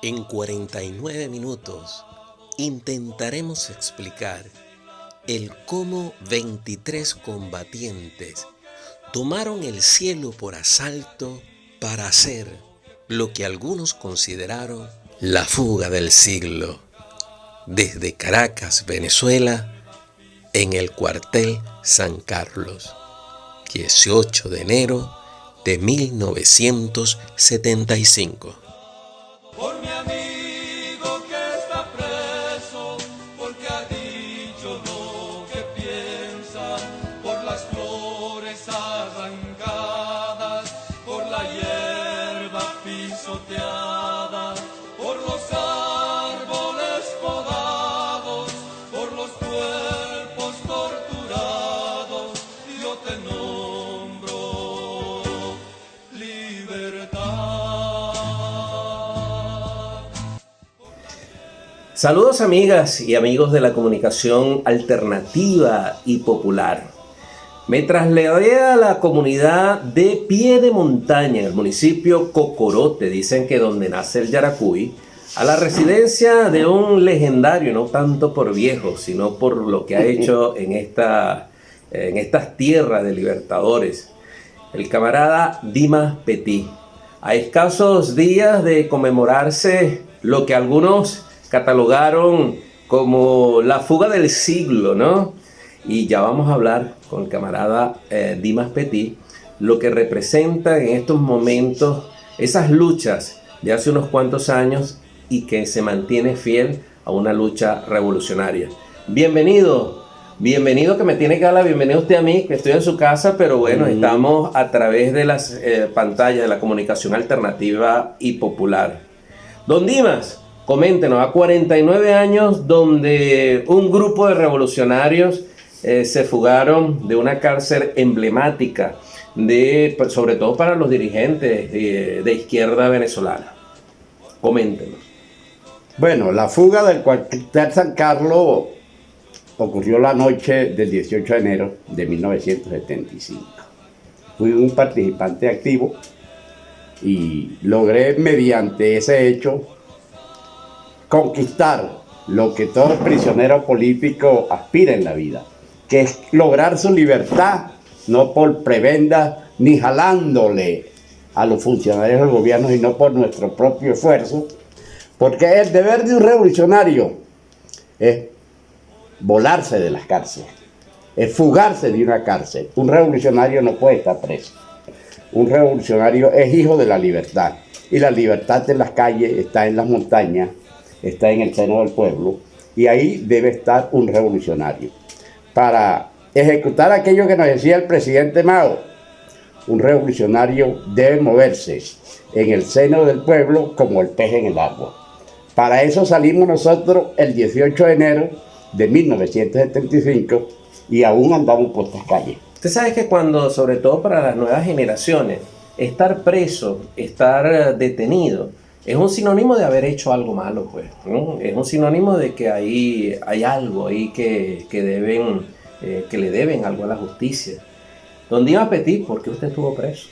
En 49 minutos intentaremos explicar el cómo 23 combatientes tomaron el cielo por asalto para hacer lo que algunos consideraron la fuga del siglo. Desde Caracas, Venezuela, en el cuartel San Carlos, 18 de enero de 1975. Por mi amigo que está preso, porque ha dicho lo que piensa, por las flores arrancadas, por la hierba pisoteada, por los árboles podados, por los cuerpos torturados, yo te nombro libertad. Saludos amigas y amigos de la comunicación alternativa y popular. Me trasladé a la comunidad de Pie de Montaña, en el municipio Cocorote, dicen que donde nace el Yaracuy, a la residencia de un legendario, no tanto por viejo, sino por lo que ha hecho en estas tierras de libertadores, el camarada Dimas Petit. A escasos días de conmemorarse lo que algunos catalogaron como la fuga del siglo, ¿no? Y ya vamos a hablar con el camarada Dimas Petit, lo que representa en estos momentos esas luchas de hace unos cuantos años y que se mantiene fiel a una lucha revolucionaria. Bienvenido que me tiene que dar la bienvenida usted a mí, que estoy en su casa, pero bueno, estamos a través de las pantallas de la comunicación alternativa y popular. Don Dimas, coméntenos, a 49 años donde un grupo de revolucionarios se fugaron de una cárcel emblemática, sobre todo para los dirigentes de izquierda venezolana. Coméntenos. Bueno, la fuga del cuartel San Carlos ocurrió la noche del 18 de enero de 1975. Fui un participante activo y logré mediante ese hecho conquistar lo que todo prisionero político aspira en la vida, que es lograr su libertad, no por prebenda ni jalándole a los funcionarios del gobierno, sino por nuestro propio esfuerzo, porque el deber de un revolucionario es volarse de las cárceles, es fugarse de una cárcel. Un revolucionario no puede estar preso. Un revolucionario es hijo de la libertad, y la libertad en las calles está en las montañas, está en el seno del pueblo, y ahí debe estar un revolucionario. Para ejecutar aquello que nos decía el presidente Mao, un revolucionario debe moverse en el seno del pueblo como el pez en el agua. Para eso salimos nosotros el 18 de enero de 1975 y aún andamos por estas calles. Usted sabe que cuando, sobre todo para las nuevas generaciones, estar preso, estar detenido, es un sinónimo de haber hecho algo malo, pues, ¿no? Es un sinónimo de que hay algo ahí que le deben algo a la justicia. Don Dimas Petit, ¿por qué usted estuvo preso?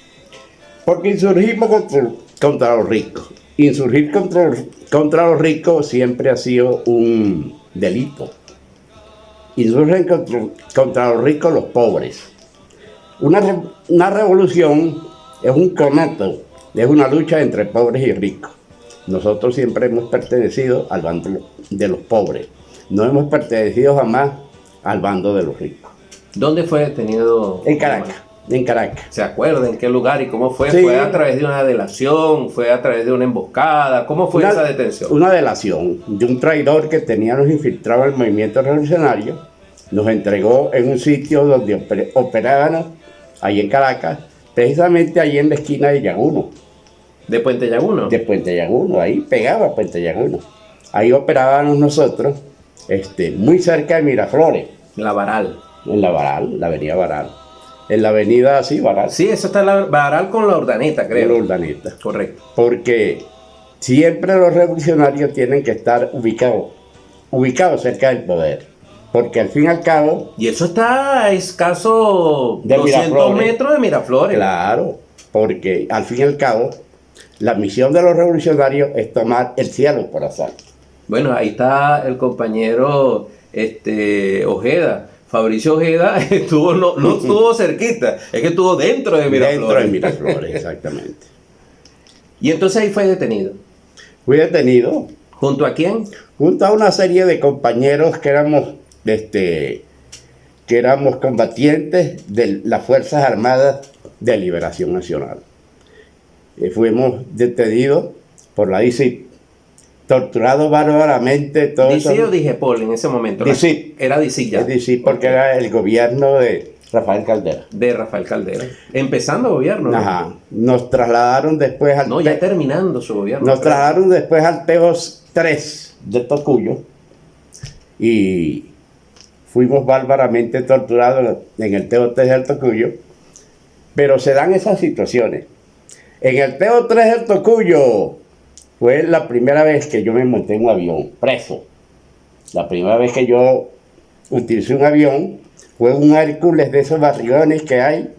Porque insurgimos contra los ricos. Insurgir contra los ricos siempre ha sido un delito. Insurgen contra los ricos los pobres. Una revolución es un conato, es una lucha entre pobres y ricos. Nosotros siempre hemos pertenecido al bando de los pobres. No hemos pertenecido jamás al bando de los ricos. ¿Dónde fue detenido? En Caracas. En Caracas. ¿Se acuerda en qué lugar y cómo fue? Sí. ¿Fue a través de una delación? ¿Fue a través de una emboscada? ¿Cómo fue esa detención? Una delación de un traidor que teníamos infiltrado en el movimiento revolucionario. Nos entregó en un sitio donde operábamos, ahí en Caracas, precisamente ahí en la esquina de Yaguno. ¿De Puente Llaguno? De Puente Llaguno, ahí pegaba a Puente Llaguno. Ahí operábamos nosotros, muy cerca de Miraflores. La Varal. En la Varal, la avenida Varal. En la avenida, sí, Varal. Sí, eso está en la Varal con la Urdaneta, creo. Con la Urdaneta. Correcto. Porque siempre los revolucionarios tienen que estar ubicados cerca del poder. Porque al fin y al cabo... Y eso está a escaso de 200 Miraflores. metros de Miraflores. Claro, porque al fin y al cabo la misión de los revolucionarios es tomar el cielo por asalto. Bueno, ahí está el compañero Ojeda. Fabricio Ojeda estuvo, no estuvo cerquita, es que estuvo dentro de Miraflores. Dentro de Miraflores, exactamente. Y entonces ahí fue detenido. Fui detenido. ¿Junto a quién? Junto a una serie de compañeros que éramos combatientes de las Fuerzas Armadas de Liberación Nacional. Fuimos detenidos por la DICIP, torturados bárbaramente. ¿DICIP o DIGEPOL en ese momento? DICIP. Era DICIP ya. DICIP porque Ok. era el gobierno de Rafael Caldera. De Rafael Caldera. Empezando gobierno. ¿no? Ajá. Nos trasladaron después al... No, ya terminando su gobierno. Nos trasladaron después al Teo 3 de Tocuyo y fuimos bárbaramente torturados en el Teo 3 del Tocuyo, pero se dan esas situaciones. En el Teo 3 del Tocuyo fue la primera vez que yo me monté en un avión, preso. La primera vez que yo utilicé un avión fue un Hércules de esos barrigones que hay.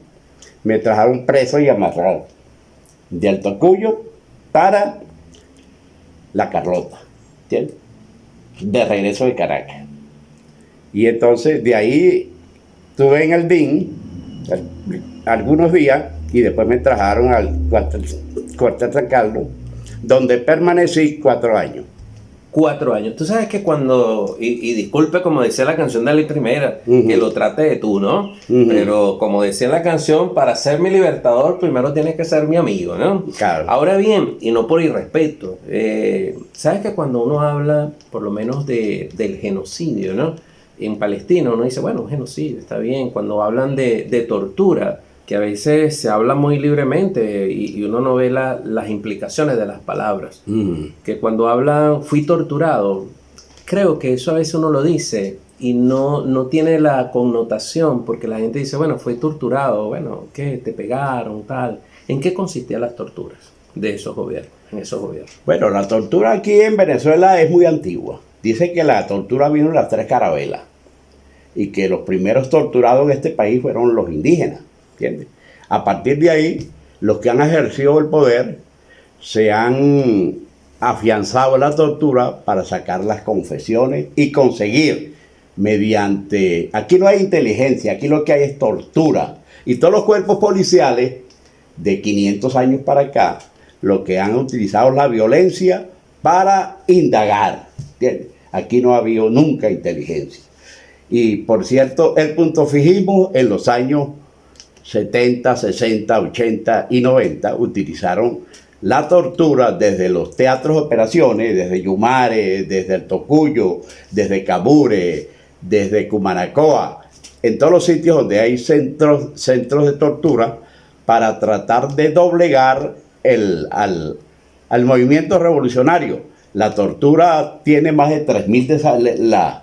Me trajeron preso y amarrado del Tocuyo para La Carlota, ¿entiendes? De regreso de Caracas. Y entonces de ahí estuve en el DIN algunos días y después me trajeron al cuartel San Carlos, donde permanecí 4 años. 4 años. Tú sabes que cuando, y disculpe como decía la canción de la primera, que lo trate de tú, ¿no? Pero como decía en la canción, para ser mi libertador primero tienes que ser mi amigo, ¿no? Claro. Ahora bien, y no por irrespeto, sabes que cuando uno habla por lo menos del genocidio, ¿no? En Palestina uno dice, bueno, un genocidio, está bien. Cuando hablan de tortura, que a veces se habla muy libremente y uno no ve las implicaciones de las palabras. Que cuando hablan, fui torturado, creo que eso a veces uno lo dice y no tiene la connotación, porque la gente dice, bueno, fui torturado, bueno, ¿qué? ¿Te pegaron, tal? ¿En qué consistían las torturas de esos gobiernos, en esos gobiernos? Bueno, la tortura aquí en Venezuela es muy antigua. Dice que la tortura vino en las 3 carabelas y que los primeros torturados en este país fueron los indígenas, ¿entiendes? A partir de ahí, los que han ejercido el poder se han afianzado la tortura para sacar las confesiones y conseguir mediante... Aquí no hay inteligencia, aquí lo que hay es tortura. Y todos los cuerpos policiales de 500 años para acá, lo que han utilizado es la violencia para indagar, ¿entiendes? Aquí no ha habido nunca inteligencia. Y por cierto, el punto fijismo en los años 70, 60, 80 y 90 utilizaron la tortura desde los teatros de operaciones, desde Yumare, desde el Tocuyo, desde Cabure, desde Cumanacoa, en todos los sitios donde hay centros de tortura para tratar de doblegar al movimiento revolucionario. La tortura tiene más de 3.000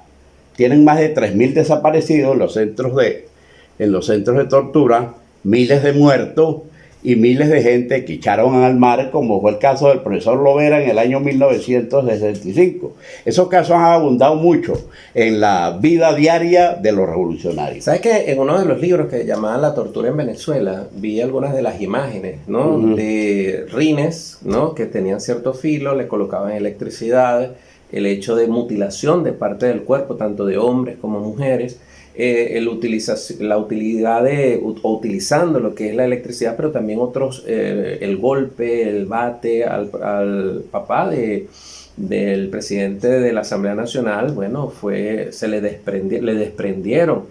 tienen más de 3.000 desaparecidos en los centros de tortura, miles de muertos y miles de gente que echaron al mar, como fue el caso del profesor Lovera en el año 1965. Esos casos han abundado mucho en la vida diaria de los revolucionarios. ¿Sabes que en uno de los libros que llamaban La tortura en Venezuela, vi algunas de las imágenes, ¿no? De rines, ¿no? Que tenían cierto filo, le colocaban electricidad, el hecho de mutilación de parte del cuerpo, tanto de hombres como mujeres, la utilidad utilizando lo que es la electricidad, pero también otros, el golpe, el bate al papá del presidente de la Asamblea Nacional, bueno, le desprendieron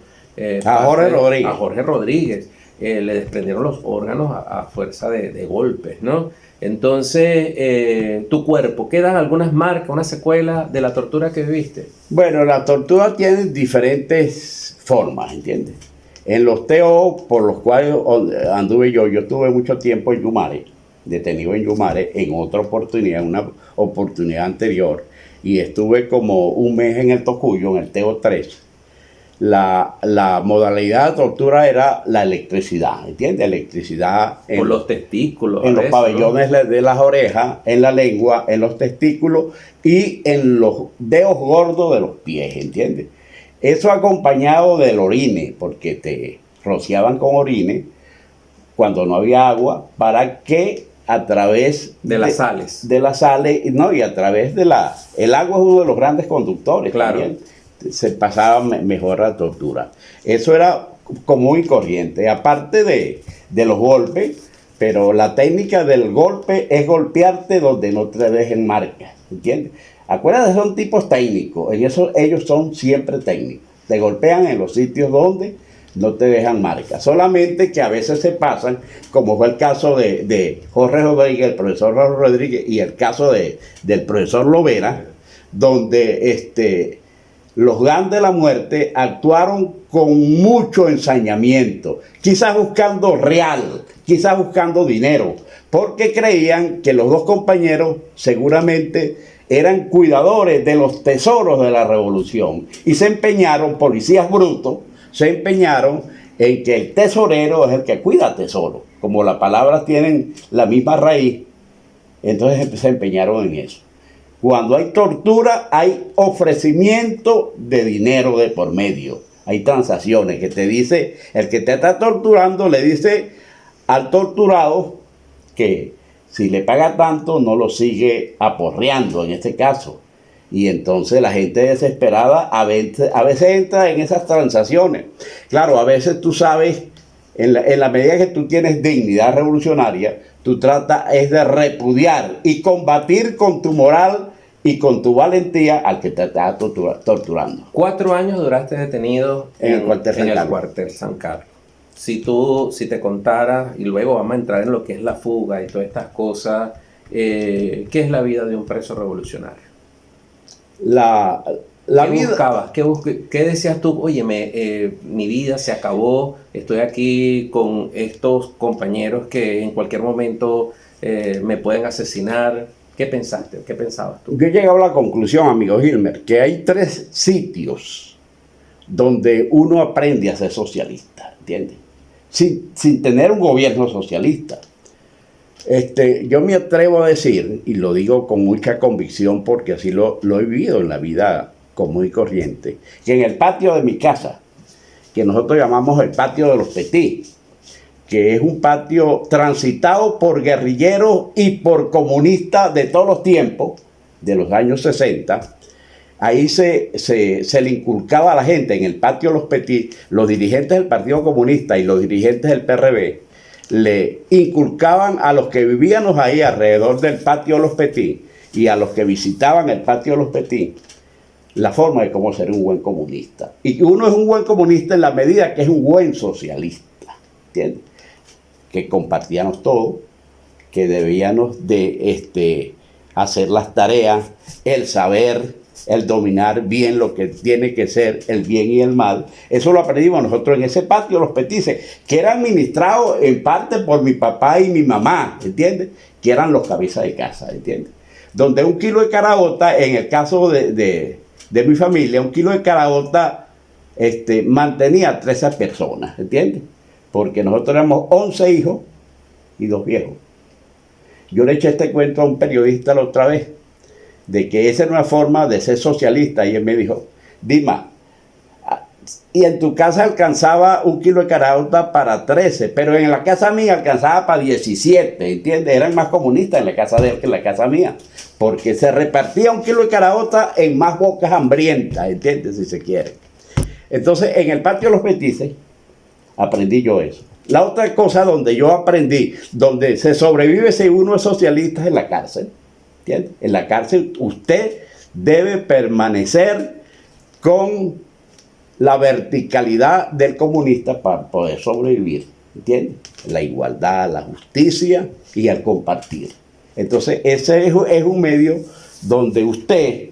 a Jorge Rodríguez, le desprendieron los órganos a fuerza de golpes, ¿no? Entonces, tu cuerpo, ¿quedan algunas marcas, una secuela de la tortura que viviste? Bueno, la tortura tiene diferentes formas, ¿entiendes? En los TO por los cuales anduve yo tuve mucho tiempo en Yumare, detenido en Yumare, en otra oportunidad, una oportunidad anterior, y estuve como un mes en el Tocuyo, en el TO 3. La modalidad de tortura era la electricidad, ¿entiendes? Electricidad por los testículos. en los pabellones, ¿no?, de las orejas, en la lengua, en los testículos y en los dedos gordos de los pies, ¿entiendes? Eso acompañado del orine, porque te rociaban con orine cuando no había agua, para que a través De las sales. de las sales, no, y a través de el agua es uno de los grandes conductores. Claro. También se pasaba mejor la tortura. Eso era común y corriente, aparte de los golpes, pero la técnica del golpe es golpearte donde no te dejen marca, ¿entiendes? Acuérdate, son tipos técnicos, en eso ellos son siempre técnicos, te golpean en los sitios donde no te dejan marca, solamente que a veces se pasan, como fue el caso de Jorge Rodríguez, el profesor Jorge Rodríguez, y el caso del profesor Lovera, donde los GAN de la muerte actuaron con mucho ensañamiento, quizás buscando real, quizás buscando dinero, porque creían que los dos compañeros seguramente eran cuidadores de los tesoros de la revolución y se empeñaron, policías brutos, se empeñaron en que el tesorero es el que cuida tesoro, como las palabras tienen la misma raíz, entonces se empeñaron en eso. Cuando hay tortura, hay ofrecimiento de dinero de por medio. Hay transacciones que te dice, el que te está torturando le dice al torturado que si le paga tanto no lo sigue aporreando en este caso. Y entonces la gente desesperada a veces entra en esas transacciones. Claro, a veces tú sabes, en la medida que tú tienes dignidad revolucionaria, tú tratas es de repudiar y combatir con tu moral y con tu valentía al que te está torturando. 4 años duraste detenido En el cuartel San Carlos. Si te contara, y luego vamos a entrar en lo que es la fuga y todas estas cosas, ¿qué es la vida de un preso revolucionario? ¿Qué vida buscabas? ¿Qué decías tú? Oye, mi vida se acabó, estoy aquí con estos compañeros que en cualquier momento me pueden asesinar. ¿Qué pensaste? ¿Qué pensabas tú? Yo he llegado a la conclusión, amigo Gilmer, que hay 3 sitios donde uno aprende a ser socialista, ¿entiendes? Sin tener un gobierno socialista. Yo me atrevo a decir, y lo digo con mucha convicción porque así lo he vivido en la vida común y corriente, que en el patio de mi casa, que nosotros llamamos el patio de los Petit, que es un patio transitado por guerrilleros y por comunistas de todos los tiempos, de los años 60, ahí se le inculcaba a la gente en el patio de los Petit, los dirigentes del Partido Comunista y los dirigentes del PRB, le inculcaban a los que vivíamos ahí alrededor del patio de los Petit y a los que visitaban el patio de los Petit, la forma de cómo ser un buen comunista. Y uno es un buen comunista en la medida que es un buen socialista, ¿entiendes? Que compartíamos todo, que debíamos de hacer las tareas, el saber, el dominar bien lo que tiene que ser el bien y el mal. Eso lo aprendimos nosotros en ese patio, los Petices, que eran administrados en parte por mi papá y mi mamá, ¿entiendes? Que eran los cabezas de casa, ¿entiendes? Donde 1 kilo de caraota, en el caso de mi familia, 1 kilo de caraota mantenía a 13 personas, ¿entiendes? Porque nosotros éramos 11 hijos y 2 viejos. Yo le eché este cuento a un periodista la otra vez, de que esa era una forma de ser socialista, y él me dijo, Dima, y en tu casa alcanzaba 1 kilo de caraota para 13, pero en la casa mía alcanzaba para 17, ¿entiendes? Eran más comunistas en la casa de él que en la casa mía, porque se repartía 1 kilo de caraota en más bocas hambrientas, ¿entiendes? Si se quiere. Entonces, en el patio de los Petices, aprendí yo eso. La otra cosa donde yo aprendí, donde se sobrevive si uno es socialista, es en la cárcel. ¿Entiendes? En la cárcel usted debe permanecer con la verticalidad del comunista para poder sobrevivir. ¿Entiendes? La igualdad, la justicia y el compartir. Entonces ese es un medio donde usted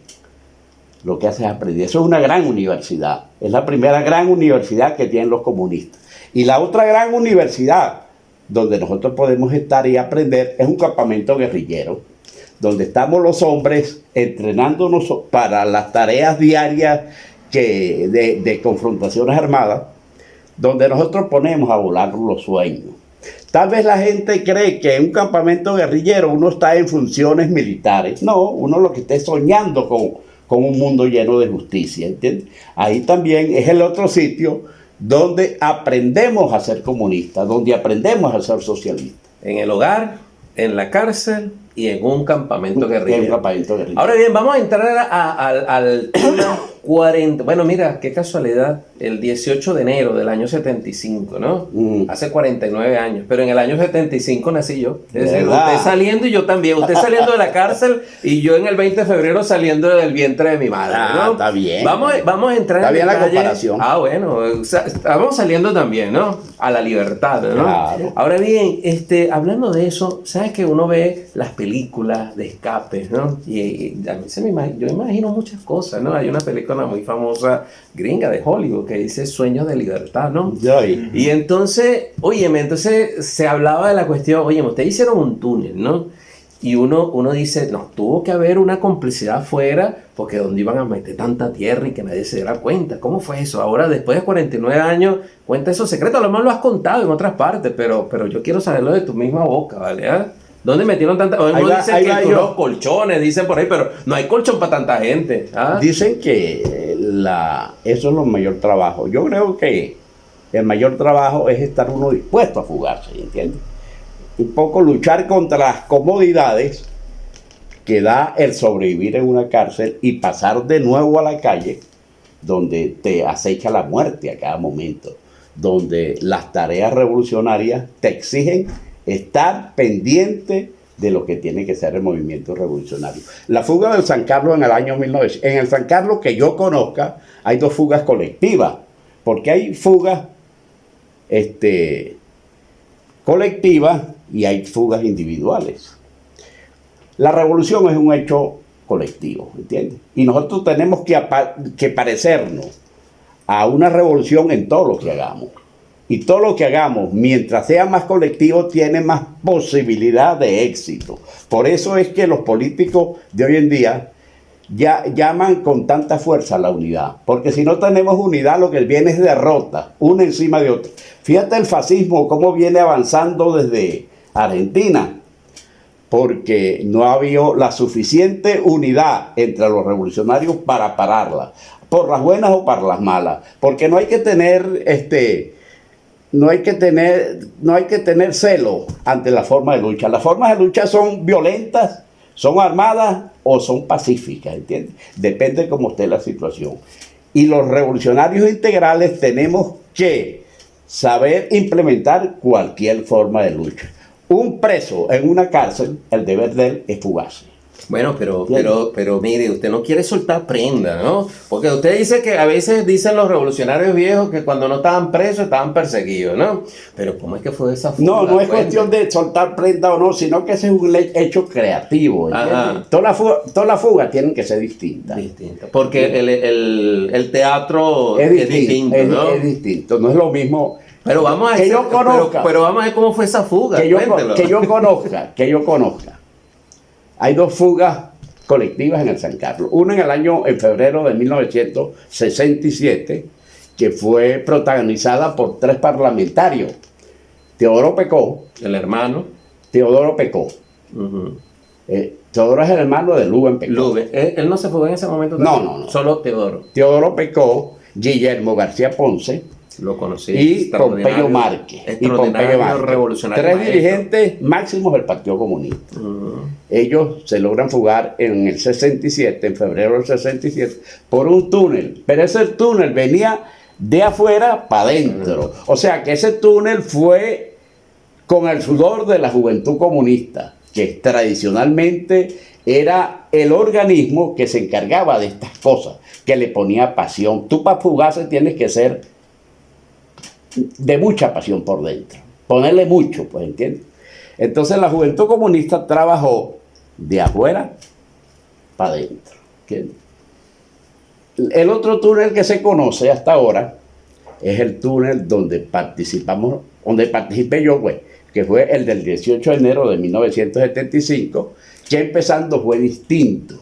lo que hace es aprender. Eso es una gran universidad. Es la primera gran universidad que tienen los comunistas. Y la otra gran universidad donde nosotros podemos estar y aprender es un campamento guerrillero, donde estamos los hombres entrenándonos para las tareas diarias de confrontaciones armadas, donde nosotros ponemos a volar los sueños. Tal vez la gente cree que en un campamento guerrillero uno está en funciones militares. No, uno lo que está soñando con un mundo lleno de justicia, ¿entiendes? Ahí también es el otro sitio donde aprendemos a ser comunistas, donde aprendemos a ser socialistas. En el hogar, en la cárcel y en un campamento En guerrillero. un campamento guerrillero. Ahora bien, vamos a entrar al tema 40. Bueno, mira, qué casualidad. El 18 de enero del año 75, ¿no? Hace 49 años. Pero en el año 75 nací yo. Es decir, ¿Verdad? usted saliendo y yo también. Usted saliendo de la cárcel y yo en el 20 de febrero saliendo del vientre de mi madre, ¿no? Está bien. Vamos a entrar Está en bien la detalle. comparación. Bueno, estamos saliendo también, ¿no? A la libertad, ¿no? Claro. Ahora bien, hablando de eso, ¿sabes que uno ve las películas de escape, ¿no? Y a mí yo imagino muchas cosas, ¿no? Hay una película muy famosa gringa de Hollywood que dice Sueños de Libertad, ¿no? Y entonces, entonces se hablaba de la cuestión, ustedes hicieron un túnel, ¿no? Y uno dice, no, tuvo que haber una complicidad afuera, porque donde iban a meter tanta tierra y que nadie se diera cuenta. ¿Cómo fue eso? Ahora, después de 49 años, cuenta esos secretos. A lo mejor lo has contado en otras partes, pero yo quiero saberlo de tu misma boca, ¿vale? ¿Ah? ¿Dónde metieron tanta? Uno dice que los colchones, dicen por ahí, pero no hay colchón para tanta gente. ¿Ah? Dicen que eso es lo mayor trabajo. Yo creo que el mayor trabajo es estar uno dispuesto a fugarse, ¿entiendes? Un poco luchar contra las comodidades que da el sobrevivir en una cárcel y pasar de nuevo a la calle, donde te acecha la muerte a cada momento, donde las tareas revolucionarias te exigen estar pendiente de lo que tiene que ser el movimiento revolucionario. La fuga del San Carlos en el año 1900, en el San Carlos que yo conozca, hay dos fugas colectivas, porque hay fugas colectivas y hay fugas individuales. La revolución es un hecho colectivo, ¿entiendes? Y nosotros tenemos que parecernos a una revolución en todo lo que hagamos. Y todo lo que hagamos, mientras sea más colectivo, tiene más posibilidad de éxito. Por eso es que los políticos de hoy en día ya llaman con tanta fuerza a la unidad. Porque si no tenemos unidad, lo que viene es derrota, una encima de otra. Fíjate el fascismo, cómo viene avanzando desde Argentina. Porque no ha habido la suficiente unidad entre los revolucionarios para pararla. Por las buenas o para las malas. Porque no hay que tener no hay que tener celo ante la forma de lucha. Las formas de lucha son violentas, son armadas o son pacíficas, ¿entiendes? Depende de cómo esté la situación. Y los revolucionarios integrales tenemos que saber implementar cualquier forma de lucha. Un preso en una cárcel, el deber de él es fugarse. Bueno, pero mire, usted no quiere soltar prenda, ¿no? Porque usted dice que a veces dicen los revolucionarios viejos que cuando no estaban presos estaban perseguidos, ¿no? Pero ¿cómo es que fue esa fuga? No es cuestión de soltar prenda o no, sino que ese es un hecho creativo, ¿entiendes? Todas las fugas tienen que ser distintas. Porque el teatro es distinto, ¿no? Es distinto, no es lo mismo. Pero vamos a que yo conozca, pero vamos a ver cómo fue esa fuga. Que yo conozca. Hay dos fugas colectivas en el San Carlos. Una en febrero de 1967, que fue protagonizada por 3 parlamentarios. Teodoro Pecó. El hermano. Teodoro Pecó. Teodoro es el hermano de Lubén Pecó. ¿Él no se fugó en ese momento? No. Solo Teodoro. Teodoro Pecó, Guillermo García Ponce. Lo conocí. Y Pompeyo Márquez. Revolucionario. 3 dirigentes máximos del Partido Comunista. Ellos se logran fugar en el 67, en febrero del 67, por un túnel. Pero ese túnel venía de afuera para adentro. O sea que ese túnel fue con el sudor de la Juventud Comunista, que tradicionalmente era el organismo que se encargaba de estas cosas, que le ponía pasión. Tú para fugarse tienes que ser de mucha pasión por dentro, ponerle mucho, pues, ¿entiendes? Entonces la Juventud Comunista trabajó de afuera para adentro, ¿entiendes? El otro túnel que se conoce hasta ahora es el túnel donde participé yo, pues, que fue el del 18 de enero de 1975, que empezando fue distinto.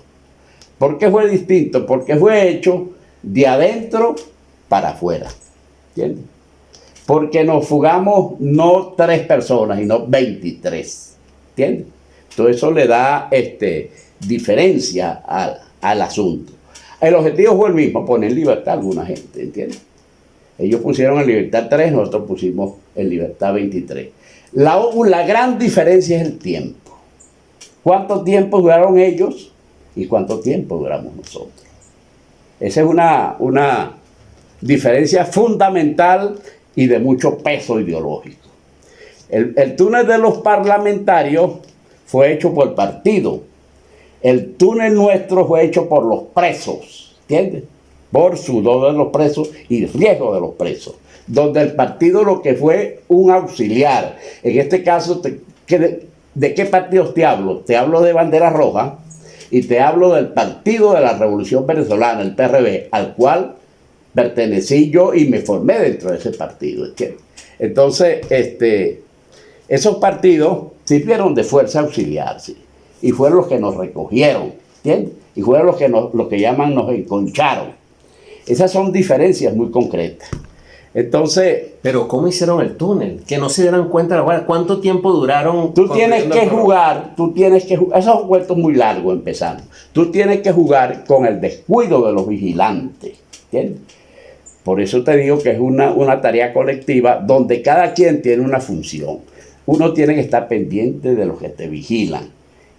¿Por qué fue distinto? Porque fue hecho de adentro para afuera, ¿entiendes? Porque nos fugamos no 3 personas, sino 23, ¿entiendes? Todo eso le da diferencia al asunto. El objetivo fue el mismo, poner en libertad a alguna gente, ¿entiendes? Ellos pusieron en libertad 3, nosotros pusimos en libertad 23. La gran diferencia es el tiempo. ¿Cuánto tiempo duraron ellos y cuánto tiempo duramos nosotros? Esa es una diferencia fundamental y de mucho peso ideológico. El túnel de los parlamentarios fue hecho por el partido. El túnel nuestro fue hecho por los presos, ¿entiendes? Por sudor de los presos y riesgo de los presos. Donde el partido lo que fue un auxiliar. En este caso, ¿de qué partidos te hablo? Te hablo de Bandera Roja y te hablo del Partido de la Revolución Venezolana, el PRV, al cual pertenecí yo y me formé dentro de ese partido. Entonces, esos partidos sirvieron de fuerza auxiliar, ¿sí? Y fueron los que nos recogieron, ¿entiendes? Y fueron los que lo que llaman nos enconcharon. Esas son diferencias muy concretas. Entonces, pero ¿cómo hicieron el túnel? Que no se dieran cuenta, bueno, ¿cuánto tiempo duraron? Tú tienes que jugar, eso es un cuento muy largo empezando. Tú tienes que jugar con el descuido de los vigilantes, ¿entiendes? Por eso te digo que es una tarea colectiva donde cada quien tiene una función. Uno tiene que estar pendiente de los que te vigilan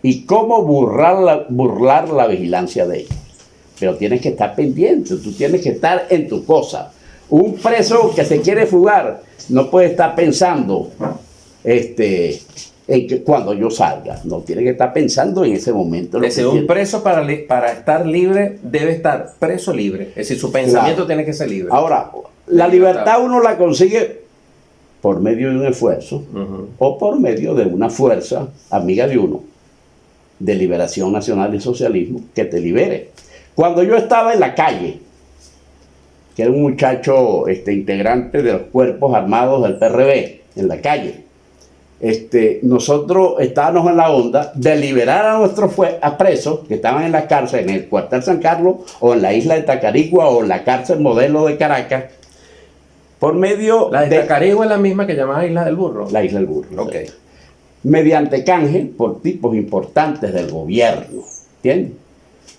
y cómo burlar la vigilancia de ellos. Pero tienes que estar pendiente, tú tienes que estar en tu cosa. Un preso que se quiere fugar no puede estar pensando en que cuando yo salga, no, tiene que estar pensando en ese momento. Un preso para estar libre debe estar preso libre, es decir, su pensamiento tiene que ser libre. Ahora, la libertad uno la consigue por medio de un esfuerzo o por medio de una fuerza amiga de uno, de Liberación Nacional y Socialismo, que te libere. Cuando yo estaba en la calle, que era un muchacho integrante de los cuerpos armados del PRV, en la calle, nosotros estábamos en la onda de liberar a nuestros presos que estaban en la cárcel, en el cuartel San Carlos, o en la isla de Tacarigua, o en la cárcel modelo de Caracas, por medio ¿La de Tacarigua es la misma que llamaba Isla del Burro? La Isla del Burro. Ok. ¿Sí? Mediante canje por tipos importantes del gobierno, ¿entiendes?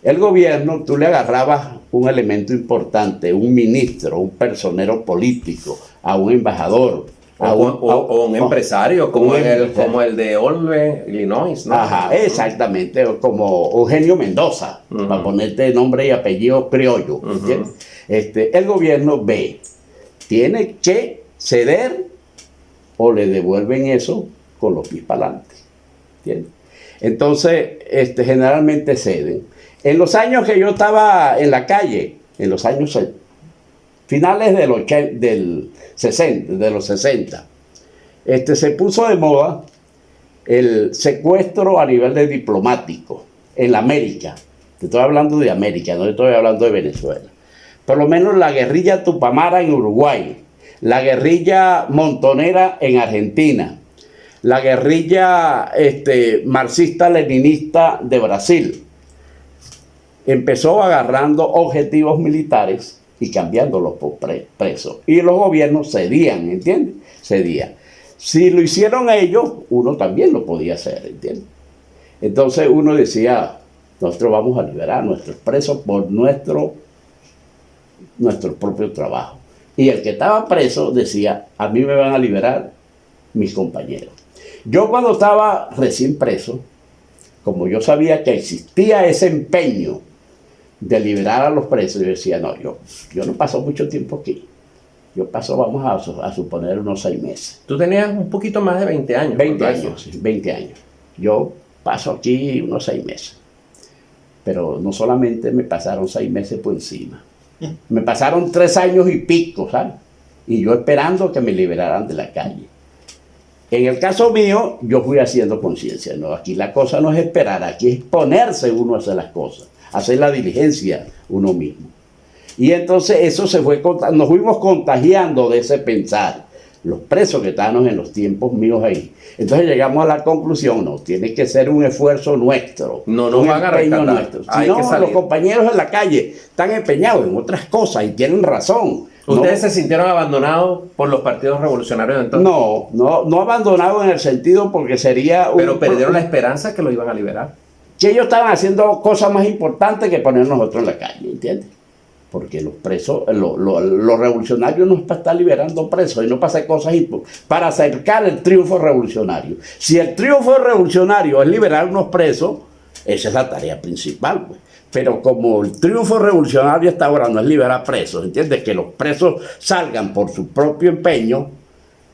El gobierno, tú le agarrabas un elemento importante, un ministro, un personero político, a un embajador, o un empresario, como el de Olve, Illinois, ¿no? Ajá, exactamente, como Eugenio Mendoza, para ponerte nombre y apellido criollo. El gobierno ve, tiene que ceder o le devuelven eso con los pies para adelante, ¿entiendes? Entonces, generalmente ceden. En los años que yo estaba en la calle, en los años finales de los 60, se puso de moda el secuestro a nivel de diplomático en la América. Te estoy hablando de América, no estoy hablando de Venezuela. Por lo menos la guerrilla Tupamara en Uruguay, la guerrilla montonera en Argentina, la guerrilla marxista-leninista de Brasil. Empezó agarrando objetivos militares y cambiándolos por presos. Y los gobiernos cedían, ¿entiendes? Cedían. Si lo hicieron ellos, uno también lo podía hacer, ¿entiendes? Entonces uno decía, nosotros vamos a liberar a nuestros presos por nuestro propio trabajo. Y el que estaba preso decía, a mí me van a liberar mis compañeros. Yo cuando estaba recién preso, como yo sabía que existía ese empeño de liberar a los presos, yo decía, no, yo no paso mucho tiempo aquí. Yo paso, vamos a suponer, unos 6 meses. Tú tenías un poquito más de 20 años. 20 años, sí, 20 años. Yo paso aquí unos 6 meses. Pero no solamente me pasaron 6 meses por encima. Me pasaron 3 años y pico, ¿sabes? Y yo esperando que me liberaran de la calle. En el caso mío, yo fui haciendo conciencia, ¿no? Aquí la cosa no es esperar, aquí es ponerse uno a hacer las cosas, hacer la diligencia uno mismo. Y entonces eso nos fuimos contagiando de ese pensar, los presos que estábamos en los tiempos míos ahí. Entonces llegamos a la conclusión, no, tiene que ser un esfuerzo nuestro, no nos van a rescatar, nuestro. Si no, los compañeros en la calle están empeñados en otras cosas y tienen razón. ¿Ustedes se sintieron abandonados por los partidos revolucionarios entonces? No abandonados en el sentido porque sería... Pero perdieron la esperanza que lo iban a liberar. Que ellos estaban haciendo cosas más importantes que poner nosotros en la calle, ¿entiendes? porque los presos, los revolucionarios no es para estar liberando presos y no para hacer cosas, para acercar el triunfo revolucionario. Si el triunfo revolucionario es liberar unos presos, esa es la tarea principal, pues. Pero como el triunfo revolucionario hasta ahora no es liberar presos, ¿entiendes? Que los presos salgan por su propio empeño,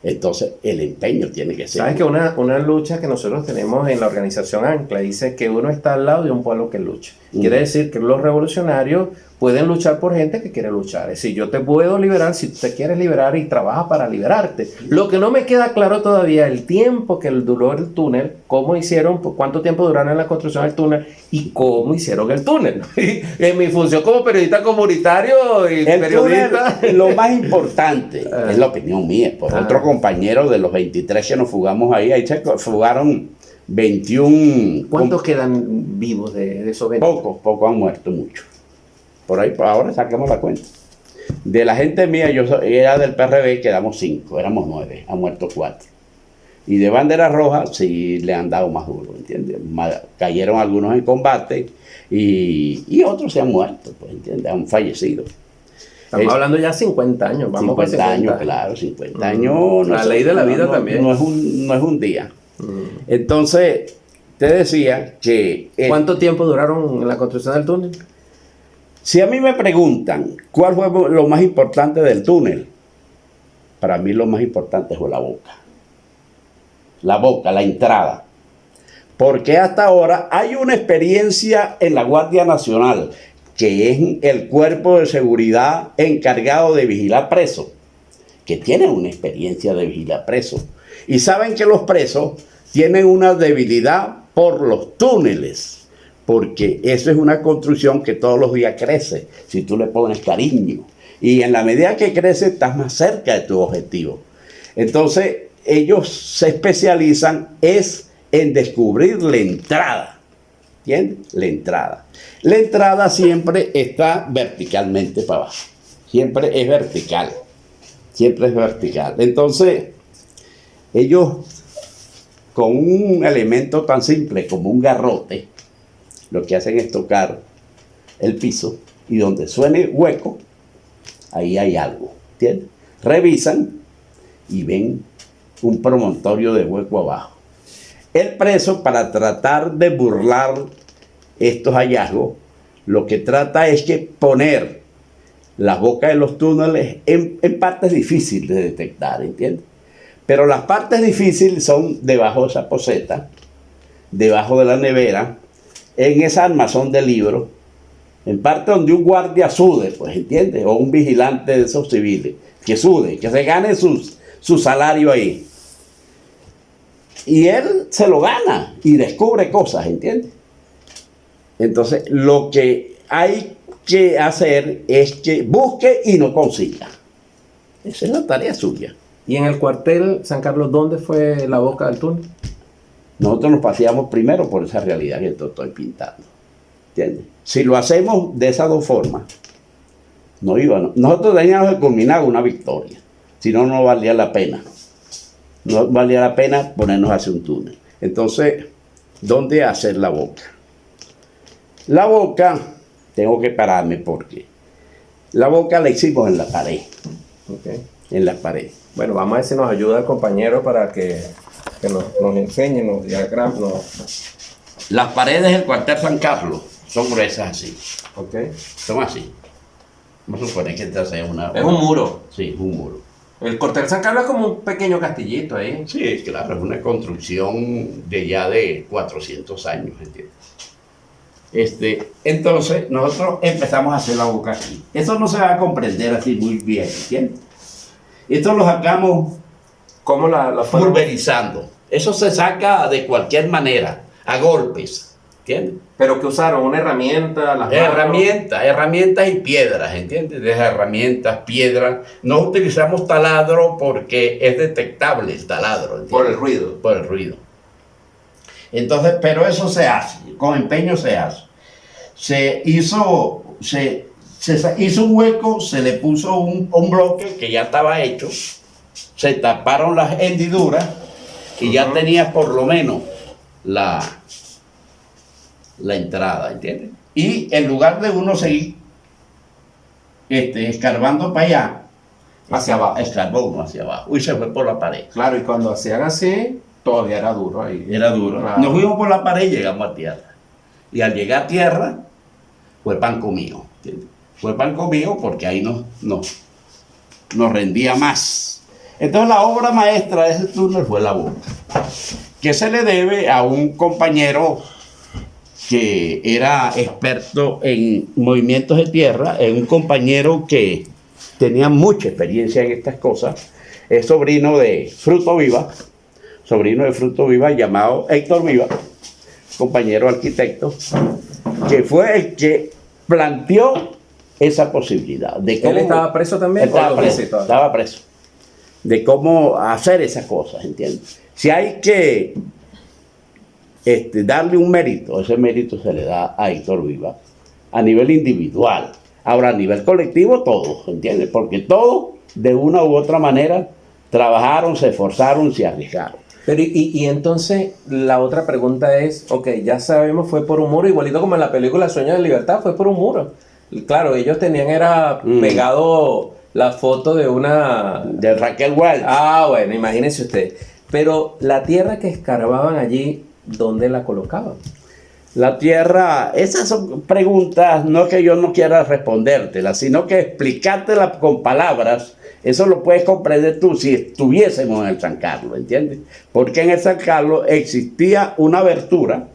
entonces el empeño tiene que ser. ¿Sabes que una lucha que nosotros tenemos en la organización Ancla dice que uno está al lado de un pueblo que lucha? Quiere decir que los revolucionarios pueden luchar por gente que quiere luchar. Es decir, yo te puedo liberar si tú te quieres liberar y trabajas para liberarte. Lo que no me queda claro todavía el tiempo que duró el túnel, cómo hicieron, cuánto tiempo duraron en la construcción del túnel y cómo hicieron el túnel. En mi función como periodista comunitario y el periodista... túnel, lo más importante, es la opinión mía, por otro compañero de los 23 que nos fugamos ahí se fugaron 21... ¿Cuántos quedan vivos de esos 21? Pocos han muerto, muchos. Por ahí, ahora saquemos la cuenta. De la gente mía, yo era del PRB, quedamos 5, éramos 9, han muerto 4. Y de bandera roja, sí le han dado más duro, ¿entiendes? Cayeron algunos en combate y otros se han muerto, pues, ¿entiendes? Han fallecido. Estamos hablando ya 50 años, vamos 50 años, claro, 50 años. La ley de la vida también. No es un día. Entonces, te decía que... ¿Cuánto tiempo duraron en la construcción del túnel? Si a mí me preguntan cuál fue lo más importante del túnel, para mí lo más importante fue la boca. La boca, la entrada. Porque hasta ahora hay una experiencia en la Guardia Nacional, que es el cuerpo de seguridad encargado de vigilar presos, que tiene una experiencia de vigilar presos. Y saben que los presos tienen una debilidad por los túneles. Porque eso es una construcción que todos los días crece, si tú le pones cariño. Y en la medida que crece, estás más cerca de tu objetivo. Entonces, ellos se especializan en descubrir la entrada. ¿Entiendes? La entrada. La entrada siempre está verticalmente para abajo. Siempre es vertical. Siempre es vertical. Entonces, ellos, con un elemento tan simple como un garrote, lo que hacen es tocar el piso y donde suene hueco, ahí hay algo, ¿entiendes? Revisan y ven un promontorio de hueco abajo. El preso, para tratar de burlar estos hallazgos, lo que trata es que poner las bocas de los túneles en partes difíciles de detectar, ¿entiendes? Pero las partes difíciles son debajo de esa poseta, debajo de la nevera, en esa armazón de libros, en parte donde un guardia sude, pues, ¿entiendes? O un vigilante de esos civiles, que sude, que se gane su salario ahí. Y él se lo gana y descubre cosas, ¿entiendes? Entonces, lo que hay que hacer es que busque y no consiga. Esa es la tarea suya. ¿Y en el cuartel San Carlos, dónde fue la boca del túnel? Nosotros nos paseamos primero por esa realidad que estoy pintando, ¿entiendes? Si lo hacemos de esas dos formas, no íbamos. Nosotros teníamos que culminar una victoria, si no, no valía la pena. No valía la pena ponernos hacia un túnel. Entonces, ¿dónde hacer la boca? La boca, tengo que pararme porque la boca la hicimos en la pared. Okay. En la pared. Bueno, vamos a ver si nos ayuda el compañero para que nos enseñe, nos diagrame. Las paredes del cuartel San Carlos son gruesas así. Okay. Son así. Vamos a suponer que esta sea una... Es un muro. Sí, es un muro. El cuartel San Carlos es como un pequeño castillito ahí. Sí, claro, es una construcción de ya de 400 años, ¿entiendes? Entonces, nosotros empezamos a hacer la boca aquí. Eso no se va a comprender así muy bien, ¿entiendes? Esto lo sacamos ¿Cómo la pulverizando. Eso se saca de cualquier manera, a golpes, ¿entiendes? Pero que usaron una herramienta, las manos. Herramientas y piedras, ¿entiendes? De herramientas, piedras. No utilizamos taladro porque es detectable el taladro, ¿entiendes? Por el ruido. Por el ruido. Entonces, pero eso se hace, con empeño se hace. Se hizo un hueco, se le puso un bloque que ya estaba hecho, se taparon las hendiduras y ya tenía por lo menos la entrada, ¿entiendes? Y en lugar de uno seguir escarbando para allá, Hacia abajo. escarbó uno hacia abajo y se fue por la pared. Claro, y cuando hacían así, todavía era duro ahí. Era duro. Claro. Nos fuimos por la pared y llegamos a tierra. Y al llegar a tierra, fue pan comido. ¿Entiendes? Fue pan comido porque ahí nos rendía más. Entonces la obra maestra de ese túnel fue la bomba, que se le debe a un compañero que era experto en movimientos de tierra, es un compañero que tenía mucha experiencia en estas cosas, es sobrino de Fruto Viva, llamado Héctor Viva, compañero arquitecto, que fue el que planteó esa posibilidad. De cómo, ¿Él estaba preso también? Estaba preso. De cómo hacer esas cosas, ¿entiendes? Si hay que darle un mérito, ese mérito se le da a Héctor Viva a nivel individual. Ahora, a nivel colectivo, todos, ¿entiendes? Porque todos, de una u otra manera, trabajaron, se esforzaron, se arriesgaron. Pero y entonces la otra pregunta es, ok, ya sabemos, fue por un muro, igualito como en la película Sueño de Libertad, fue por un muro. Claro, ellos tenían pegado la foto de una... De Raquel Welch. Ah, bueno, imagínense usted. Pero la tierra que escarbaban allí, ¿dónde la colocaban? La tierra, esas son preguntas, no que yo no quiera respondértelas, sino que explicártelas con palabras. Eso lo puedes comprender tú si estuviésemos en el San Carlos, ¿entiendes? Porque en el San Carlos existía una abertura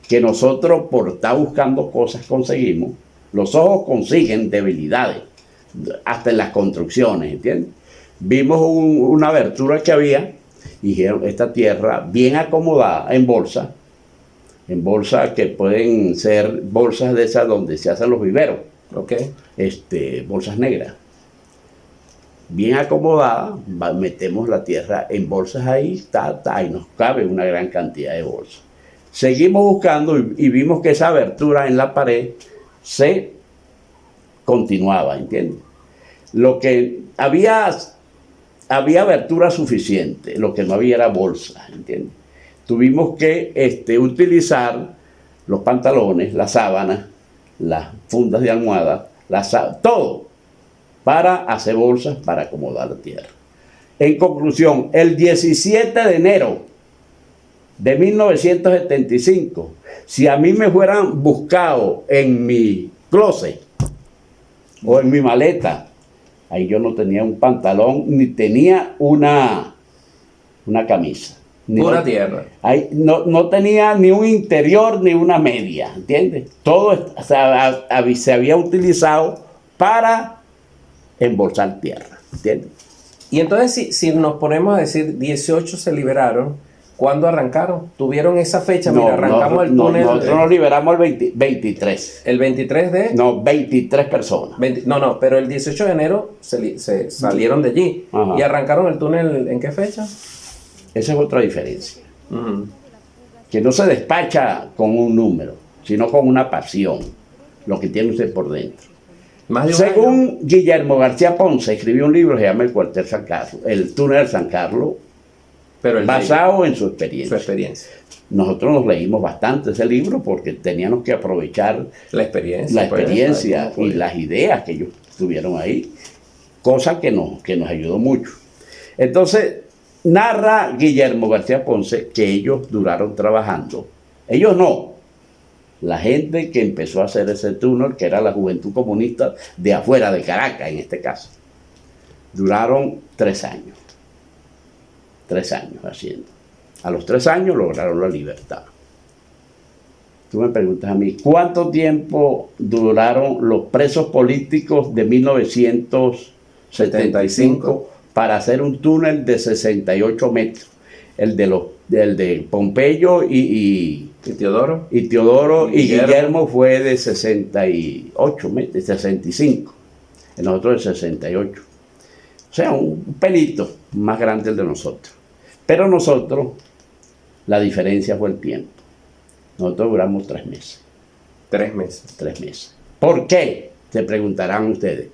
que nosotros, por estar buscando cosas, conseguimos. Los ojos consiguen debilidades, hasta en las construcciones, ¿entiendes? Vimos una abertura que había y dijeron, esta tierra bien acomodada en bolsa que pueden ser bolsas de esas donde se hacen los viveros, Okay. Bolsas negras. Bien acomodada, metemos la tierra en bolsas ahí, y nos cabe una gran cantidad de bolsas. Seguimos buscando y vimos que esa abertura en la pared se continuaba, ¿entiendes? Lo que había abertura suficiente, lo que no había era bolsa, ¿entiendes? Tuvimos que utilizar los pantalones, las sábanas, las fundas de almohada, todo para hacer bolsas para acomodar la tierra. En conclusión, el 17 de enero de 1975, si a mí me fueran buscado en mi closet o en mi maleta, ahí yo no tenía un pantalón ni tenía una camisa. Pura tierra. Ahí no tenía ni un interior ni una media, ¿entiendes? Todo se había utilizado para embolsar tierra, ¿entiendes? Y entonces si nos ponemos a decir 18 se liberaron, ¿cuándo arrancaron? ¿Tuvieron esa fecha? Mira, arrancamos el túnel. Nosotros nos liberamos el 23. ¿El 23 de...? No, 23 personas. Pero el 18 de enero se salieron de allí. Ajá. ¿Y arrancaron el túnel en qué fecha? Esa es otra diferencia. Uh-huh. Que no se despacha con un número, sino con una pasión, lo que tiene usted por dentro. Más de un Según año. Guillermo García Ponce, escribió un libro que se llama El Cuartel San Carlos, el túnel San Carlos, Pero el basado en su su experiencia. experiencia. Nosotros nos leímos bastante ese libro porque teníamos que aprovechar La experiencia. la pues, experiencia ahí, ¿cómo y fue? las ideas que ellos tuvieron ahí, cosa que nos ayudó mucho. Entonces, narra Guillermo García Ponce que ellos duraron trabajando. Ellos no. La gente que empezó a hacer ese túnel, que era la Juventud Comunista de afuera de Caracas, en este caso, duraron 3 años. 3 años haciendo. A los 3 años lograron la libertad. Tú me preguntas a mí, ¿cuánto tiempo duraron los presos políticos de 1975 para hacer un túnel de 68 metros? El de Pompeyo ¿Y Teodoro? y Teodoro y Guillermo. Guillermo fue de 68 metros, de 65. El otro de 68. O sea, un pelito más grande el de nosotros. Pero nosotros, la diferencia fue el tiempo. Nosotros duramos 3 meses. 3 meses. 3 meses. ¿Por qué? Se preguntarán ustedes.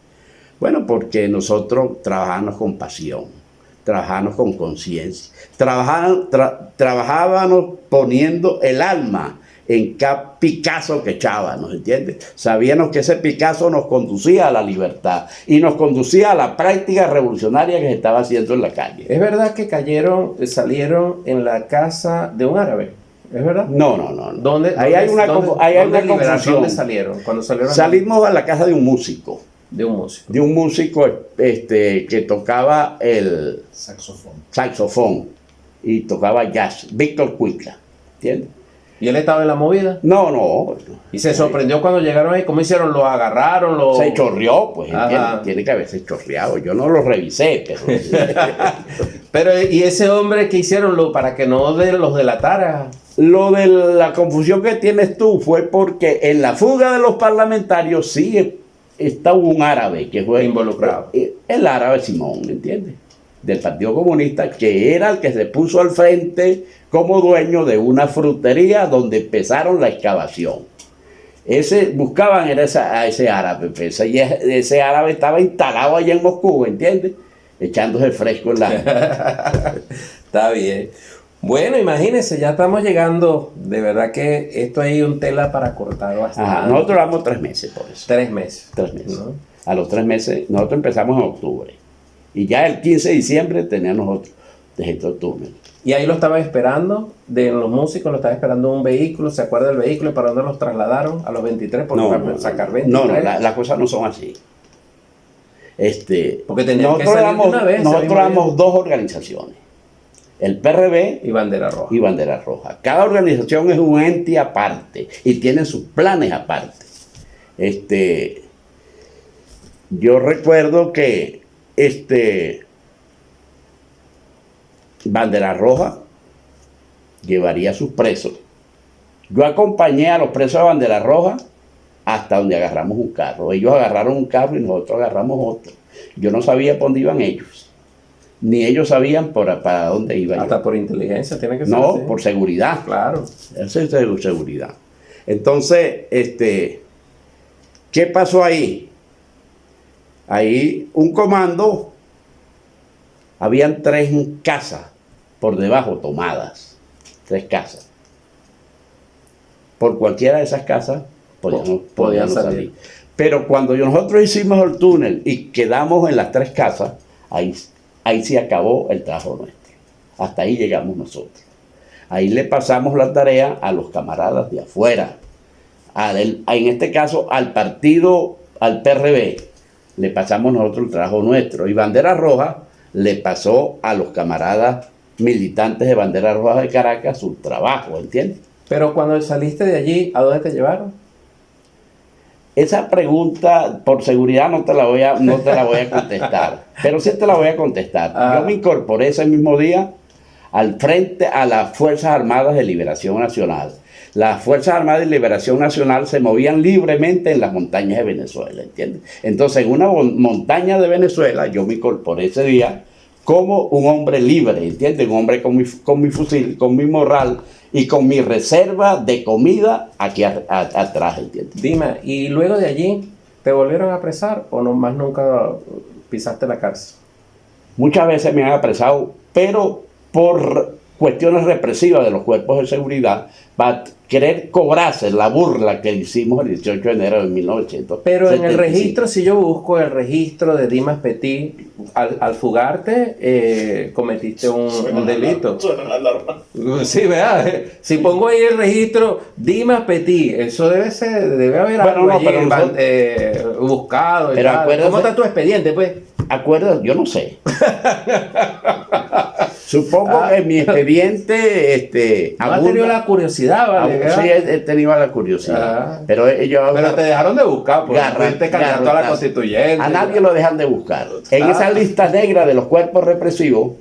Bueno, porque nosotros trabajamos con pasión, trabajamos con conciencia, trabajábamos poniendo el alma en cada Picasso que echábamos, ¿entiendes? Sabíamos que ese Picasso nos conducía a la libertad y nos conducía a la práctica revolucionaria que se estaba haciendo en la calle. ¿Es verdad que salieron en la casa de un árabe? ¿Es verdad? No. ¿Dónde, Ahí hay una confusión. ¿Dónde salieron? Cuando salieron Salimos a la casa de un músico. de un músico. De un músico que tocaba el saxofón y tocaba jazz, Víctor Cuica, ¿entiendes? ¿Y él estaba en la movida? No. ¿Y se sorprendió cuando llegaron ahí? ¿Cómo hicieron? ¿Lo agarraron? Se chorreó, pues, Ajá. tiene que haberse chorreado. Yo no lo revisé, pero... Pero, ¿y ese hombre que hicieron para que no los delatara? Lo de la confusión que tienes tú fue porque en la fuga de los parlamentarios sí está un árabe que fue Involucrado. El árabe Simón, ¿entiendes? Del Partido Comunista, que era el que se puso al frente como dueño de una frutería donde empezaron la excavación. Buscaban a ese árabe, pues, y ese árabe estaba instalado allá en Moscú, ¿entiendes? Echándose fresco en la... Está bien. Bueno, imagínense, ya estamos llegando. De verdad que esto hay un tela para cortar bastante. Ajá, nosotros duramos 3 meses por eso. 3 meses. 3 meses. ¿No? A los 3 meses, nosotros empezamos en octubre. Y ya el 15 de diciembre teníamos nosotros de gestor túnel. Y ahí lo estaban esperando, de los músicos, lo estaba esperando un vehículo. ¿Se acuerda del vehículo y para dónde los trasladaron? A los 23, porque para sacar 23. No, las cosas no son así. Porque tenían que salir de una vez. Nosotros éramos 2 organizaciones. El PRB y Bandera Roja. Y Bandera Roja. Cada organización es un ente aparte y tiene sus planes aparte. Yo recuerdo que Bandera Roja llevaría a sus presos. Yo acompañé a los presos de Bandera Roja hasta donde agarramos un carro. Ellos agarraron un carro y nosotros agarramos otro. Yo no sabía por dónde iban ellos. Ni ellos sabían para dónde iban. Hasta por inteligencia tiene que ser. No, así. por seguridad. Claro. Eso es seguridad. Entonces, ¿qué pasó ahí? Ahí un comando, habían 3 casas por debajo tomadas. 3 casas. Por cualquiera de esas casas podían salir. Pero cuando nosotros hicimos el túnel y quedamos en las 3 casas, ahí sí acabó el trabajo nuestro. Hasta ahí llegamos nosotros. Ahí le pasamos la tarea a los camaradas de afuera. En este caso, al partido, al PRB, le pasamos nosotros el trabajo nuestro. Y Bandera Roja le pasó a los camaradas militantes de Bandera Roja de Caracas su trabajo, ¿entiendes? Pero cuando saliste de allí, ¿a dónde te llevaron? Esa pregunta, por seguridad, no te la voy a contestar. Pero sí te la voy a contestar. Yo me incorporé ese mismo día al frente a las Fuerzas Armadas de Liberación Nacional. Las Fuerzas Armadas de Liberación Nacional se movían libremente en las montañas de Venezuela, ¿entiendes? Entonces, en una montaña de Venezuela, yo me incorporé ese día como un hombre libre, ¿entiendes? Un hombre con mi fusil, con mi morral y con mi reserva de comida aquí atrás, ¿entiendes? Dime, ¿y luego de allí te volvieron a apresar o no, más nunca pisaste la cárcel? Muchas veces me han apresado, pero por cuestiones represivas de los cuerpos de seguridad, para querer cobrarse la burla que hicimos el 18 de enero de 1975. Pero en el registro, si yo busco el registro de Dimas Petit, al fugarte, cometiste un delito. Suena la alarma. Sí, ¿verdad? Si pongo ahí el registro Dimas Petit, eso debe haber algo allí, buscado. Pero ¿Cómo está tu expediente, pues? Acuerdas, yo no sé. Supongo que mi expediente no has tenido la curiosidad, ¿vale? Sí, he tenido la curiosidad. Pero te dejaron de buscar porque fuiste candidato a la constituyente. A nadie lo dejan de buscar. En esa lista negra de los cuerpos represivos,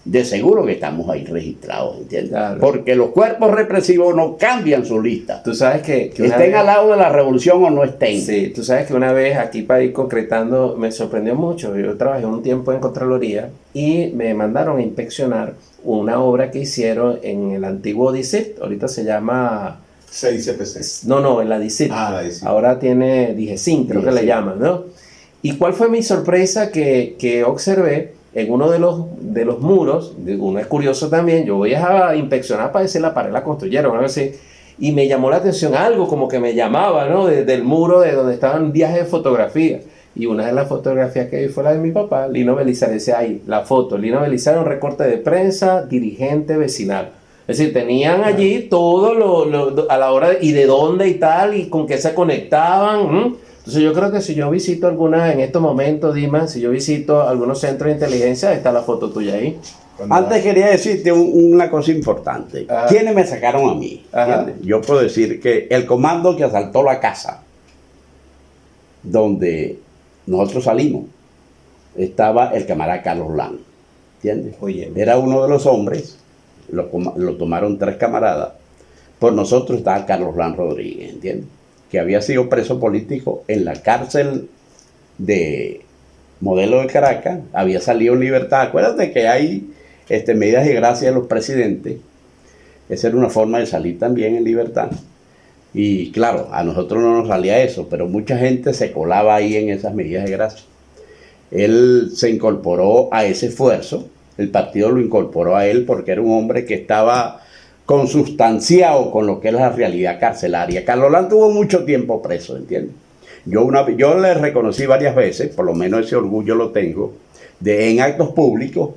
de seguro que estamos ahí registrados, ¿entiendes? Claro. Porque los cuerpos represivos no cambian su lista. Tú sabes que estén al lado de la revolución o no estén. Sí, tú sabes que una vez aquí para ir concretando me sorprendió mucho. Yo trabajé un tiempo en Contraloría y me mandaron a inspeccionar una obra que hicieron en el antiguo DICIT. Ahorita se llama 6 CPC. No, en la DICIT. La DICIT. Ahora tiene DIGESIN, creo que le llaman, ¿no? ¿Y cuál fue mi sorpresa que observé? En uno de los muros, uno es curioso también, yo voy a inspeccionar para decir la pared la construyeron, algo así, y me llamó la atención algo, como que me llamaba, ¿no? Del muro de donde estaban viajes de fotografía. Y una de las fotografías que vi fue la de mi papá, Lino Belisario. Decía ahí, la foto, Lino Belisario, un recorte de prensa, dirigente vecinal. Es decir, tenían allí todo a la hora y de dónde y tal, y con qué se conectaban. Entonces yo creo que si yo visito alguna, en estos momentos, Dima, si yo visito algunos centros de inteligencia, está la foto tuya ahí. Antes quería decirte una cosa importante. Ajá. ¿Quiénes me sacaron a mí? Ajá. Yo puedo decir que el comando que asaltó la casa donde nosotros salimos, estaba el camarada Carlos Lan, ¿entiendes? Oye. Era uno de los hombres, lo tomaron 3 camaradas, por nosotros estaba Carlos Lan Rodríguez, ¿entiendes? Que había sido preso político en la cárcel de Modelo de Caracas, había salido en libertad. Acuérdate que hay medidas de gracia de los presidentes, esa era una forma de salir también en libertad. Y claro, a nosotros no nos salía eso, pero mucha gente se colaba ahí en esas medidas de gracia. Él se incorporó a ese esfuerzo, el partido lo incorporó a él porque era un hombre que estaba consustanciado con lo que es la realidad carcelaria. Carlos Lan tuvo mucho tiempo preso, ¿entiendes? Yo le reconocí varias veces, por lo menos ese orgullo lo tengo, en actos públicos,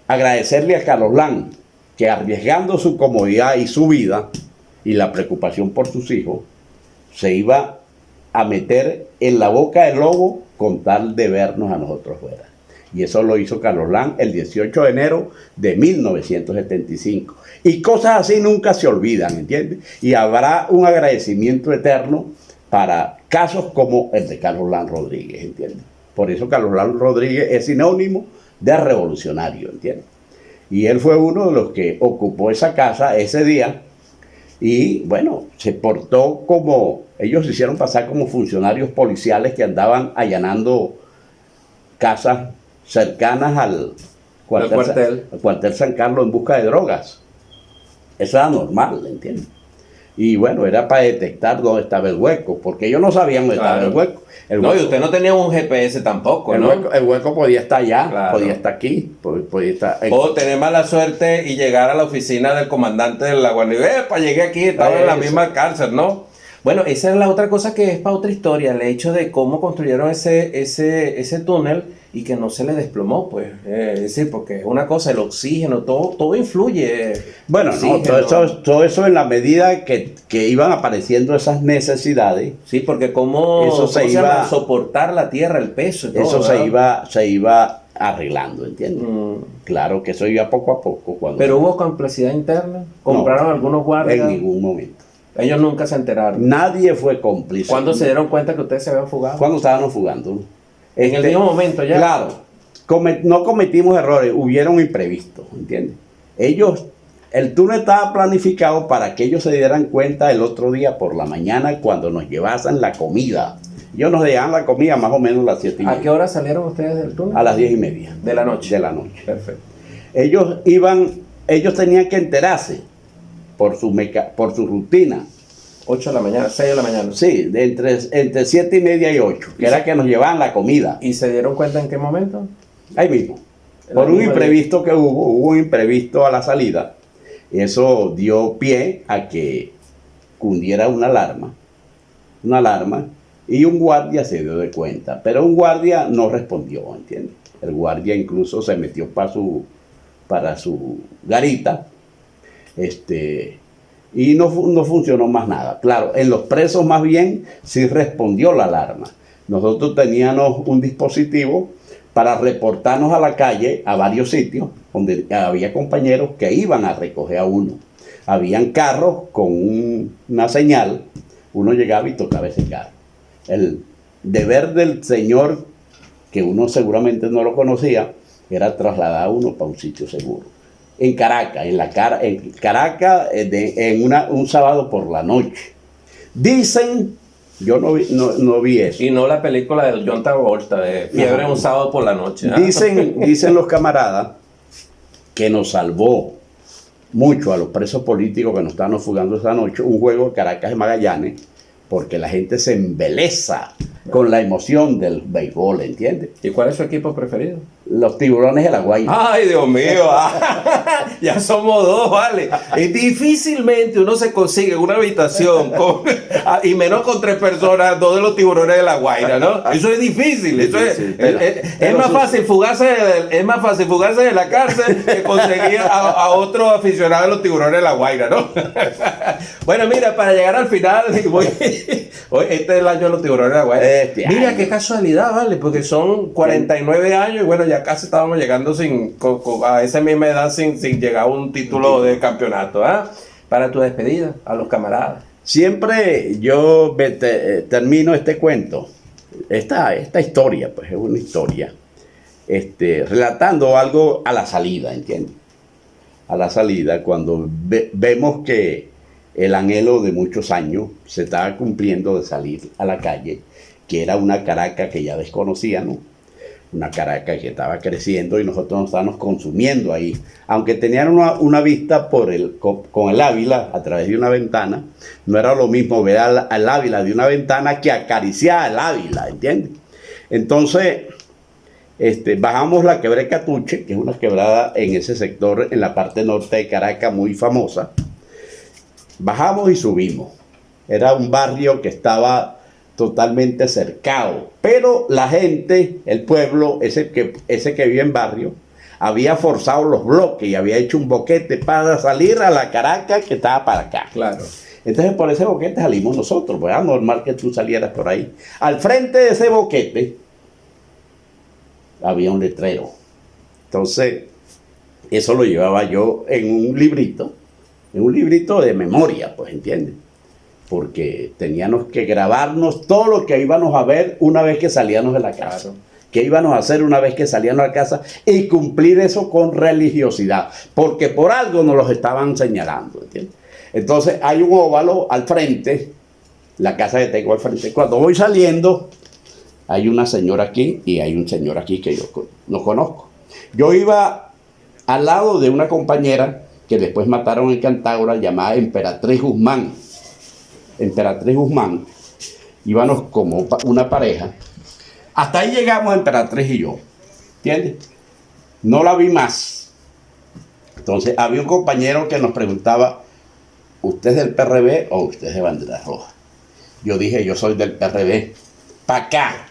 agradecerle a Carlos Lan, que arriesgando su comodidad y su vida, y la preocupación por sus hijos, se iba a meter en la boca del lobo con tal de vernos a nosotros fuera. Y eso lo hizo Carlos Lan el 18 de enero de 1975. Y cosas así nunca se olvidan, ¿entiendes? Y habrá un agradecimiento eterno para casos como el de Carlos Lan Rodríguez, ¿entiendes? Por eso Carlos Lan Rodríguez es sinónimo de revolucionario, ¿entiendes? Y él fue uno de los que ocupó esa casa ese día. Y bueno, se portó como, ellos se hicieron pasar como funcionarios policiales que andaban allanando casas cercanas al cuartel San Carlos en busca de drogas. Eso era normal, ¿entiendes? Y bueno, era para detectar dónde estaba el hueco, porque ellos no sabían dónde estaba el hueco. Y usted no tenía un GPS tampoco, ¿no? El hueco podía estar allá, Claro. podía estar aquí, podía estar... O tener mala suerte y llegar a la oficina del comandante de la Guardia. ¡Epa! Llegué aquí, estaba en la misma cárcel, ¿no? Bueno, esa es la otra cosa que es para otra historia, el hecho de cómo construyeron ese túnel y que no se le desplomó, pues. Es decir, porque es una cosa, el oxígeno, todo influye. Bueno, no, todo eso en la medida que iban apareciendo esas necesidades. Sí, porque cómo Eso se iba a soportar la tierra, el peso y todo, eso ¿verdad? se iba arreglando, ¿entiendes? Claro que eso iba poco a poco. Pero hubo complicidad interna, compraron algunos guardias. En ningún momento. Ellos nunca se enteraron. Nadie fue cómplice. ¿Cuándo se dieron cuenta que ustedes se habían fugado? Cuando estábamos fugando. En el mismo momento ya. Claro, no cometimos errores, hubieron imprevistos, ¿entiendes? El túnel estaba planificado para que ellos se dieran cuenta el otro día por la mañana cuando nos llevasen la comida. Ellos nos dejaban la comida más o menos a las 7:30. ¿A qué hora salieron ustedes del túnel? A las 10:30. De la noche. De la noche. Perfecto. Ellos tenían que enterarse por su rutina. 8 de la mañana, 6 de la mañana. Sí, entre 7:30 y 8, que era que nos llevaban la comida. ¿Y se dieron cuenta en qué momento? Ahí mismo. En Por la un misma imprevisto que hubo un imprevisto a la salida. Eso dio pie a que cundiera una alarma, y un guardia se dio de cuenta. Pero un guardia no respondió, ¿entiendes? El guardia incluso se metió para su garita, y no funcionó más nada. Claro, en los presos más bien sí respondió la alarma. Nosotros teníamos un dispositivo para reportarnos a la calle, a varios sitios, donde había compañeros que iban a recoger a uno. Habían carros con una señal, uno llegaba y tocaba ese carro. El deber del señor, que uno seguramente no lo conocía, era trasladar a uno para un sitio seguro. En Caracas, un sábado por la noche. Dicen, yo no vi eso. Y no la película de John Travolta de Fiebre un sábado por la noche. Dicen los camaradas que nos salvó mucho a los presos políticos que nos estaban fugando esa noche un juego de Caracas de Magallanes, porque la gente se embeleza con la emoción del béisbol, ¿entiendes? ¿Y cuál es su equipo preferido? Los Tiburones de La Guaira. Ay, Dios mío, ya somos dos, vale. Y difícilmente uno se consigue en una habitación y menos con 3 personas, 2 de los Tiburones de La Guaira, ¿no? Eso es difícil. Eso es más fácil fugarse de la cárcel que conseguir a otro aficionado de los Tiburones de La Guaira, ¿no? Bueno, mira, para llegar al final, este es el año de los Tiburones de La Guaira. Mira qué casualidad, vale, porque son 49 años y bueno, ya casi estábamos llegando a esa misma edad sin llegar a un título de campeonato. Para tu despedida, a los camaradas. Siempre yo termino este cuento, esta historia, pues es una historia, relatando algo a la salida, ¿entiendes? A la salida, cuando vemos que el anhelo de muchos años se estaba cumpliendo de salir a la calle, que era una Caracas que ya desconocíamos, una Caracas que estaba creciendo y nosotros nos estábamos consumiendo ahí. Aunque tenían una vista con el Ávila a través de una ventana, no era lo mismo ver al Ávila de una ventana que acariciar al Ávila, ¿entiendes? Entonces, bajamos la quebrada de Catuche, que es una quebrada en ese sector, en la parte norte de Caracas, muy famosa. Bajamos y subimos. Era un barrio que estaba totalmente cercado, pero la gente, el pueblo, ese que vive en barrio, había forzado los bloques y había hecho un boquete para salir a la Caracas que estaba para acá. Claro. Entonces por ese boquete salimos nosotros, pues era normal que tú salieras por ahí. Al frente de ese boquete había un letrero. Entonces eso lo llevaba yo en un librito de memoria, pues, ¿entiendes? Porque teníamos que grabarnos todo lo que íbamos a ver una vez que salíamos de la casa. Claro. Que íbamos a hacer una vez que salíamos de la casa y cumplir eso con religiosidad. Porque por algo nos los estaban señalando, ¿entiendes? Entonces hay un óvalo al frente, la casa que tengo al frente. Cuando voy saliendo, hay una señora aquí y hay un señor aquí que yo no conozco. Yo iba al lado de una compañera que después mataron en Cantágora, llamada Emperatriz Guzmán. Emperatriz Guzmán, íbamos como una pareja. Hasta ahí llegamos Emperatriz y yo, ¿entiendes? No la vi más. Entonces había un compañero que nos preguntaba, ¿usted es del PRB o usted es de Bandera Roja? Yo dije, yo soy del PRB, pa' acá.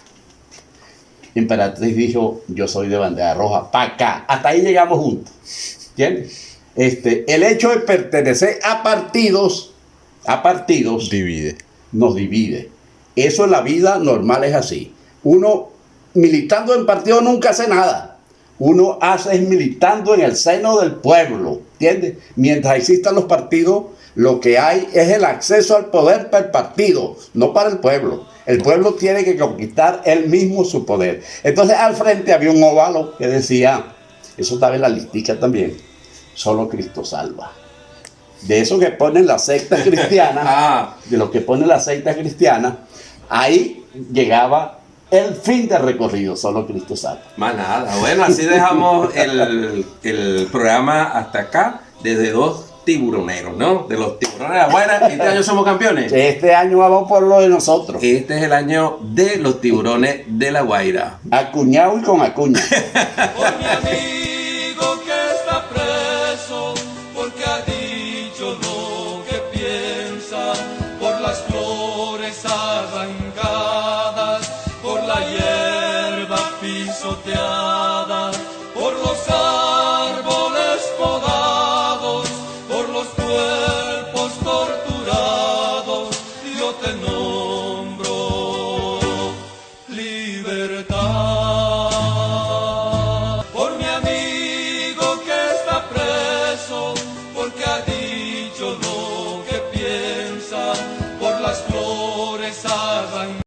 Emperatriz dijo, yo soy de Bandera Roja, pa' acá. Hasta ahí llegamos juntos, ¿entiendes? El hecho de pertenecer a partidos nos divide. Eso en la vida normal es así. Uno militando en partido nunca hace nada. Uno hace es militando en el seno del pueblo, ¿entiendes? Mientras existan los partidos, lo que hay es el acceso al poder para el partido, no para el pueblo. El pueblo tiene que conquistar él mismo su poder. Entonces al frente había un óvalo que decía, eso estaba en la listica también, solo Cristo salva. De eso que ponen las sectas cristianas, de lo que ponen las sectas cristianas, ahí llegaba el fin del recorrido, solo Cristo salva. Más nada. Bueno, así dejamos el programa hasta acá, desde 2 tiburoneros, ¿no? De los Tiburones de La Guaira. ¿Este año somos campeones? Este año vamos por lo de nosotros. Este es el año de los Tiburones de La Guaira. Acuñado y con acuña. Por mi amigo que está preso, porque ha dicho lo que piensa, por las flores arrancadas, por la hierba pisoteada, por los árboles podados, por los cuerpos torturados, yo te nombro libertad. Por mi amigo que está preso, porque ha dicho lo que piensa, por las flores arrancadas.